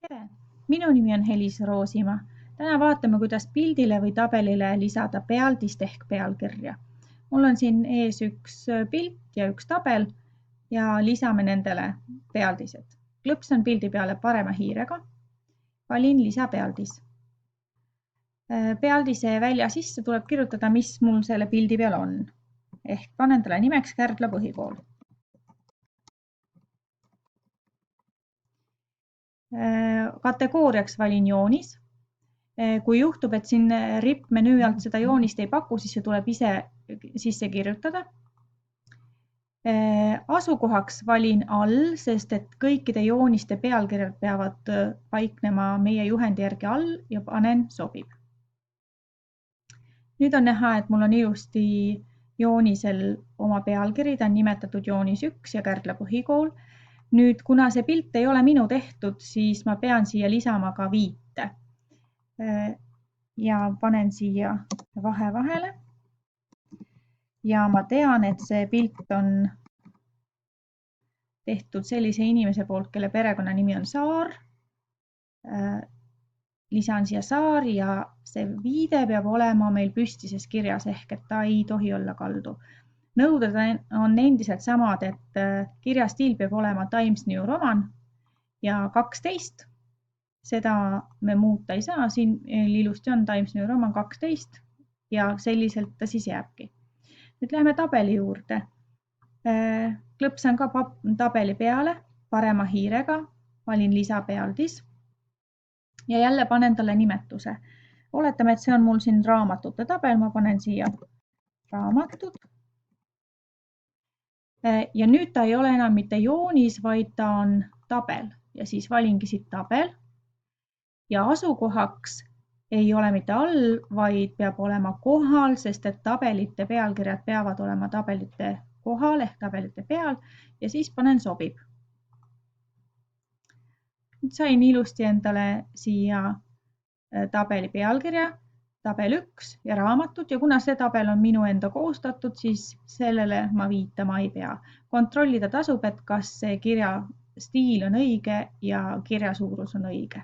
Tere! Minu nimi on Helis Roosimaa. Täna vaatame, kuidas pildile või tabelile lisada pealdist ehk pealkirja. Mul on siin ees üks pilt ja üks tabel ja lisame nendele pealdised. Klõpsan pildi peale parema hiirega. Valin lisapealdis. Pealdise välja sisse tuleb kirjutada, mis mul selle pildi peal on. Ehk panen talle nimeks Kärdla põhikool. Kategooriaks valin joonis. Kui juhtub, et siin RIP menüü alt seda joonist ei paku, siis see tuleb ise sisse kirjutada. Asukohaks valin all, sest et kõikide jooniste pealkirjad peavad paiknema meie juhendi järgi all ja panen sobib. Nüüd on näha, et mul on ilusti joonisel oma pealkiri, ta on nimetatud joonis 1 ja Kärdla põhikool. Nüüd, kuna see pilt ei ole minu tehtud, siis ma pean siia lisama ka viite. Ja panen siia vahe vahele. Ja ma tean, et see pilt on tehtud sellise inimese poolt, kelle perekonnanimi on Saar. Lisan siia Saar ja see viide peab olema meil püstises kirjas ehk et ta ei tohi olla kaldu. Nõuded on endiselt samad, et kirjastiil peab olema Times New Roman ja 12. Seda me muuta ei saa, siin ilusti on Times New Roman 12 ja selliselt ta siis jääbki. Nüüd läheme tabeli juurde. Klõpsan ka tabeli peale parema hiirega, valin lisapealdis ja jälle panen talle nimetuse. Oletame, et see on mul siin raamatute tabel, ma panen siia raamatud. Ja nüüd ta ei ole enam mitte joonis, vaid ta on tabel ja siis valingi siit tabel ja asukohaks ei ole mitte all, vaid peab olema kohal, sest et tabelite pealkirjad peavad olema tabelite kohal ehk tabelite peal ja siis panen sobib. Nüüd sain ilusti endale siia tabeli pealkirja, tabel 1 ja raamatud ja kuna see tabel on minu enda koostatud, siis sellele ma viitama ei pea. Kontrollida tasub, et kas see kirja stiil on õige ja kirja suurus on õige.